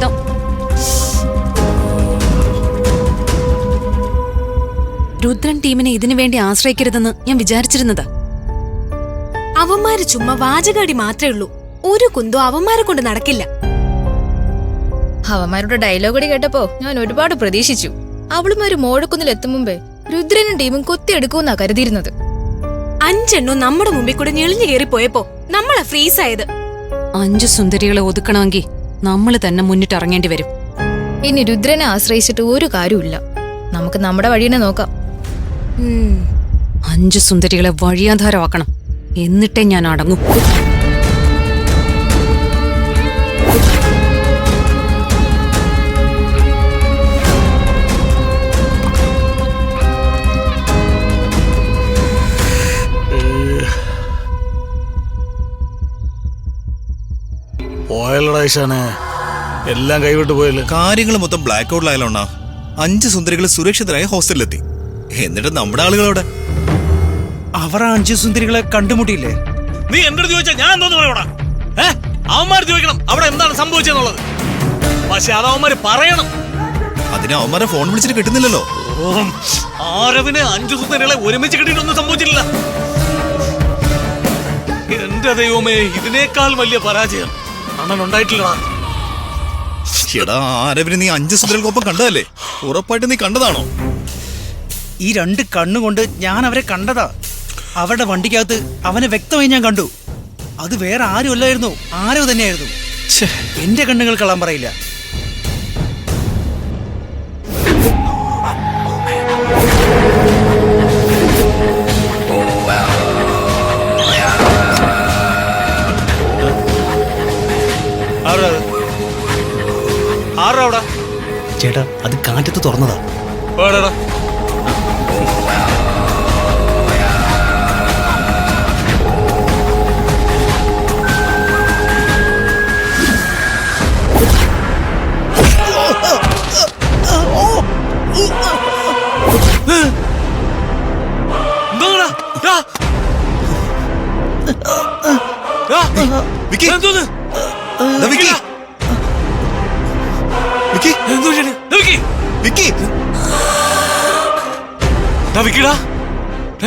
യുദ്ധം. രുദ്രൻ ടീമിനെ ഇതിനു വേണ്ടി ആശ്രയിക്കരുതെന്ന് ഞാൻ വിചാരിച്ചിരുന്നത്. അവന്മാര് ചുമ്മാ വാചകാടി മാത്രമേ ഉള്ളൂ. ഒരു കുന്തോ അവന്മാരെ കൊണ്ട് നടക്കില്ല. അവന്മാരുടെ ഡയലോഗടി കേട്ടപ്പോ ഞാൻ ഒരുപാട് പ്രതീക്ഷിച്ചു. അവളുമാര് മോഴക്കുന്നിൽ എത്തും മുമ്പേ രുദ്രനും ടീമും കൊത്തിയെടുക്കുമെന്നാ കരുതിയിരുന്നത്. 5 എണ്ണോ നമ്മുടെ മുമ്പിൽ കൂടെ ഞെളിഞ്ഞു കയറി പോയപ്പോ നമ്മളാ ഫ്രീസ് ആയത്. 5 സുന്ദരികളെ ഒതുക്കണമെങ്കിൽ നമ്മൾ തന്നെ മുന്നിട്ടിറങ്ങേണ്ടി വരും. ഇനി രുദ്രനെ ആശ്രയിച്ചിട്ട് ഒരു കാര്യമില്ല. നമുക്ക് നമ്മുടെ വഴിയെ നോക്കാം. 5 സുന്ദരികളെ വഴിയാധാരമാക്കണം. എന്നിട്ടേ ഞാൻ അടങ്ങും. എല്ലാം കൈവിട്ട് പോയല്ലോ. കാര്യങ്ങൾ മൊത്തം ബ്ലാക്ക് ഔട്ടിലായാലോണ്ണാ. 5 സുന്ദരികൾ സുരക്ഷിതരായി ഹോസ്റ്റലിലെത്തി. എന്നിട്ട് നമ്മുടെ ആളുകളവിടെ. അവർ 5 സുന്ദരികളെ കണ്ടുമുട്ടിയില്ലേ? നീ എന്റെ അടുത്ത് ചോദിച്ചാ ഞാൻ എന്തോന്ന് പറയണ? അവന്മാര് ചോദിക്കണം അവിടെ എന്താണ് സംഭവിച്ചെന്നുള്ളത്. പക്ഷെ അത് അവന്മാര് പറയണം. അതിന് അവന്മാരെ ഫോൺ വിളിച്ചിട്ട് കിട്ടുന്നില്ലല്ലോ. ആരവിന് 5 സുന്ദരികളെ ഒരുമിച്ച് കിട്ടിയിട്ടൊന്നും സംഭവിച്ചിട്ടില്ല. എന്റെ ദൈവമേ, ഇതിനേക്കാൾ വലിയ പരാജയം അണ്ണനുണ്ടായിട്ടില്ലടാ. എടാ, ആരവിന് നീ 5 സുന്ദരികൾക്കൊപ്പം കണ്ടതല്ലേ? ഉറപ്പായിട്ട് നീ കണ്ടതാണോ? ഈ 2 കണ്ണുകൊണ്ട് ഞാൻ അവരെ കണ്ടതാ. അവരുടെ വണ്ടിക്കകത്ത് അവനെ വ്യക്തമായി ഞാൻ കണ്ടു. അത് വേറെ ആരും അല്ലായിരുന്നു, ആരോ തന്നെയായിരുന്നു. എന്റെ കണ്ണുകൾ കള്ളം പറയില്ല. ചേട്ടാ, അത് കാറ്റത്ത് തുറന്നതാ.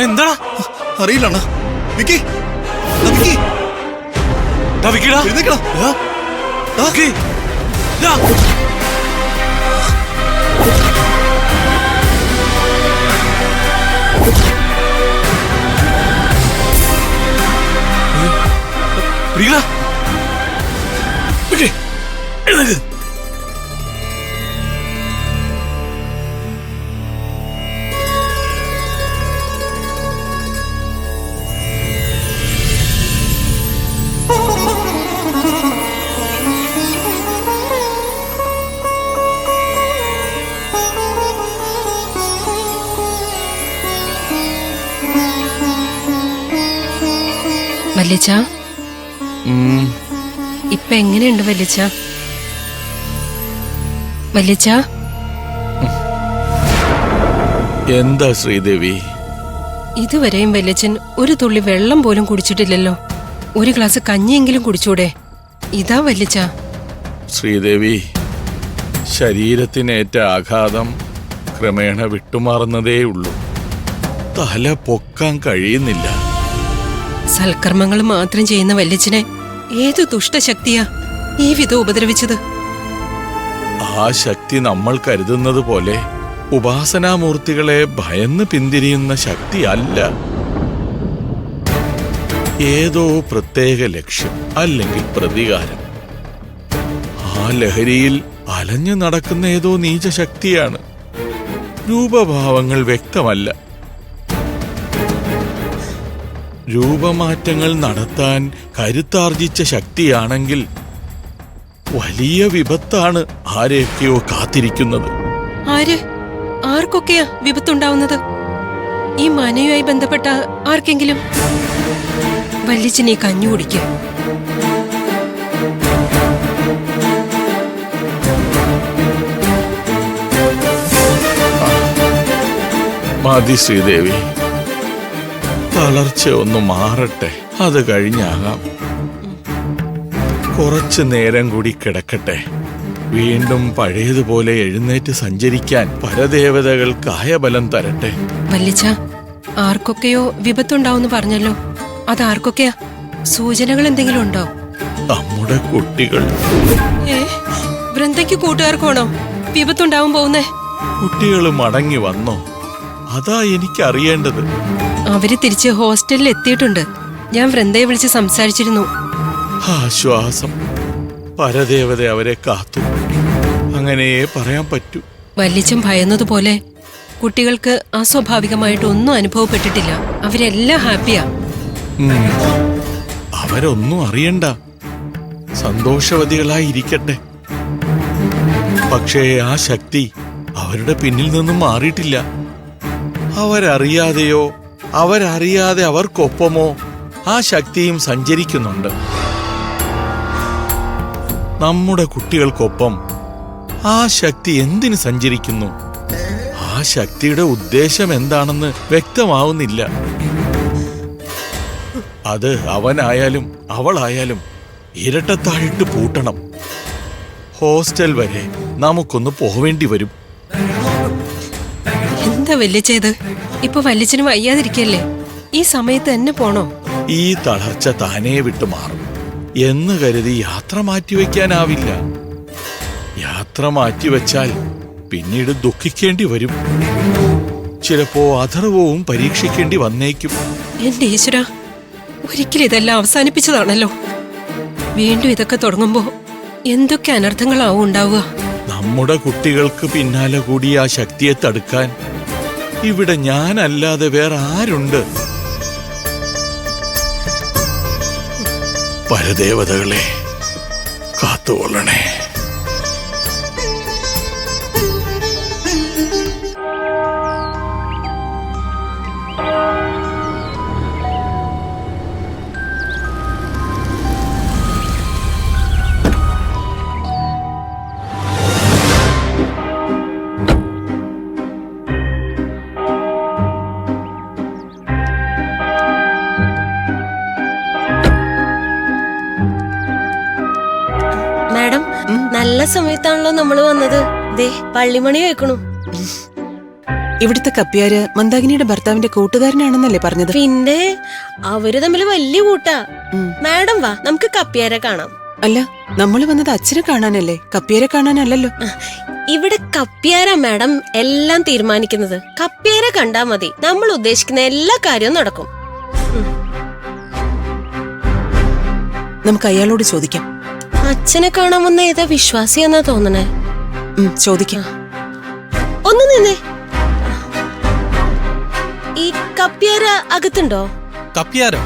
എന്താടാ അറിയില്ല. വല്യച്ഛ, ഇപ്പൊ എങ്ങനെയുണ്ട് വല്യച്ഛ? വല്യച്ഛ, എന്താ ശ്രീദേവി? ഇതുവരെയും വല്യച്ഛൻ ഒരു തുള്ളി വെള്ളം പോലും കുടിച്ചിട്ടില്ലല്ലോ. ഒരു ഗ്ലാസ് കഞ്ഞിയെങ്കിലും കുടിച്ചൂടെ? ഇതാ വല്യച്ഛ. ശ്രീദേവി, ശരീരത്തിനേറ്റ ആഘാതം ക്രമേണ വിട്ടുമാറുന്നതേയുള്ളൂ. തല പൊക്കാൻ കഴിയുന്നില്ല. സൽക്കർമ്മങ്ങൾ മാത്രം ചെയ്യുന്ന വല്യച്ഛനെ ഏതു ദുഷ്ടശക്തിയാ ഈ വിധം ഉപദ്രവിച്ചത്? ആ ശക്തി നമ്മൾ കരുതുന്നത് പോലെ ഉപാസനാമൂർത്തികളെ ഭയന്ന് പിന്തിരിയുന്ന ശക്തിയല്ല. ഏതോ പ്രത്യേക ലക്ഷ്യം അല്ലെങ്കിൽ പ്രതികാരം. ആ ലഹരിയിൽ അലഞ്ഞു നടക്കുന്ന ഏതോ നീചശക്തിയാണ്. രൂപഭാവങ്ങൾ വ്യക്തമല്ല. രൂപമാറ്റങ്ങൾ നടത്താൻ കരുത്താർജിച്ച ശക്തിയാണെങ്കിൽ വലിയ വിപത്താണ് ആരെയൊക്കെയോ കാത്തിരിക്കുന്നത്. ആർക്കൊക്കെയാ വിപത്തുണ്ടാവുന്നത്? ഈ മനയുമായി ബന്ധപ്പെട്ട ആർക്കെങ്കിലും? വല്യച്ഛനെ കഞ്ഞു കുടിക്കുക. മതി ശ്രീദേവി, തളർച്ച ഒന്ന് മാറട്ടെ, അത് കഴിഞ്ഞാകാം. കുറച്ചു നേരം കൂടി കിടക്കട്ടെ. വീണ്ടും പഴയതുപോലെ എഴുന്നേറ്റ് സഞ്ചരിക്കാൻ പരദേവതകൾ കായബലം തരട്ടെ. വല്യച്ഛ, ആർക്കൊക്കെയോ വിപത്തുണ്ടാവുന്ന് പറഞ്ഞല്ലോ. അതാർക്കൊക്കെയാ? സൂചനകൾ എന്തെങ്കിലും ഉണ്ടോ? നമ്മുടെ കുട്ടികൾ. വൃന്ദയ്ക്ക് കൂട്ടുകാർക്കാണോ വിപത്തുണ്ടാവും പോകുന്നേ? കുട്ടികൾ മടങ്ങി വന്നോ? അതാ എനിക്കറിയേണ്ടത്. അവര് തിരിച്ച് ഹോസ്റ്റലിൽ എത്തിയിട്ടുണ്ട്. ഞാൻ വൃന്ദയെ വിളിച്ച് സംസാരിച്ചിരുന്നു. ആശ്വാസം. പരദേവത അവരെ കാത്തു. അങ്ങനെയേ പറയാൻ പറ്റൂ. വല്യച്ഛൻ ഭയന്നതുപോലെ കുട്ടികൾക്ക് അസ്വാഭാവികമായിട്ടൊന്നും അനുഭവപ്പെട്ടിട്ടില്ല. അവരെല്ലാം ഹാപ്പിയാ. അവരൊന്നും അറിയണ്ട, സന്തോഷവതികളായിരിക്കട്ടെ. പക്ഷേ ആ ശക്തി അവരുടെ പിന്നിൽ നിന്നും മാറിയിട്ടില്ല. അവരറിയാതെയോ അവരറിയാതെ അവർക്കൊപ്പമോ ആ ശക്തിയും സഞ്ചരിക്കുന്നുണ്ട്. നമ്മുടെ കുട്ടികൾക്കൊപ്പം ആ ശക്തി എന്തിന് സഞ്ചരിക്കുന്നു? ആ ശക്തിയുടെ ഉദ്ദേശം എന്താണെന്ന് വ്യക്തമാവുന്നില്ല. അത് അവനായാലും അവളായാലും ഇരട്ടത്താഴിട്ട് പൂട്ടണം. ഹോസ്റ്റൽ വരെ നമുക്കൊന്ന് പോവേണ്ടി വരും. എന്താ വല്യച്ചേത്? ഇപ്പൊ വല്യച്ഛന് വയ്യാതിരിക്കല്ലേ? ഈ സമയത്ത് തന്നെ പോണോ? ഈ തളർച്ച താനേ വിട്ടു മാറും എന്ന് കരുതി യാത്ര മാറ്റിവെക്കാനാവില്ല. യാത്ര മാറ്റിവെച്ചാൽ പിന്നീട് ദുഃഖിക്കേണ്ടി വരും. ചിലപ്പോ അഥർവവും പരീക്ഷിക്കേണ്ടി വന്നേക്കും. എന്റെ ഈശ്വര, ഒരിക്കലും ഇതെല്ലാം അവസാനിപ്പിച്ചതാണല്ലോ. വീണ്ടും ഇതൊക്കെ തുടങ്ങുമ്പോ എന്തൊക്കെ അനർത്ഥങ്ങളാവും ഉണ്ടാവുക. നമ്മുടെ കുട്ടികൾക്ക് പിന്നാലെ കൂടി ആ ശക്തിയെ തടുക്കാൻ ഇവിടെ ഞാനല്ലാതെ വേറെ ആരുണ്ട്? പരദേവതകളെ കാത്തുകൊള്ളണേ. മാഡം, നല്ല സമയത്താണല്ലോ നമ്മള് വന്നത്. ദേ പള്ളിമണി കേൾക്കണു. ഇവിടുത്തെ കപ്പ്യാര് മന്ദാകിനിയുടെ ഭർത്താവിന്റെ കൂട്ടുകാരനാണെന്നല്ലേ പറഞ്ഞത്? പിന്നെ അവര് തമ്മിൽ വലിയ കൂട്ടാ. മാഡം വാ, നമുക്ക് കപ്പ്യാരെ കാണാം. അല്ല, നമ്മൾ വന്നത് അച്ഛനെ കാണാനല്ലേ, കപ്പ്യാരെ കാണാനല്ലല്ലോ. ഇവിടെ കപ്പ്യാരാ മാഡം എല്ലാം തീരുമാനിക്കുന്നത്. കപ്പ്യാരെ കണ്ടാ മതി, നമ്മൾ ഉദ്ദേശിക്കുന്ന എല്ലാ കാര്യവും നടക്കും. നമുക്ക് അയാളോട് ചോദിക്കാം. അച്ഛനെ കാണാൻ വന്ന ഏതാ വിശ്വാസിയാന്നാ തോന്നണേ. ചോദിക്കാം. ഒന്ന് നിന്നേ. ഈ കപ്പ്യാര അകത്തുണ്ടോ? കപ്പ്യാരോ?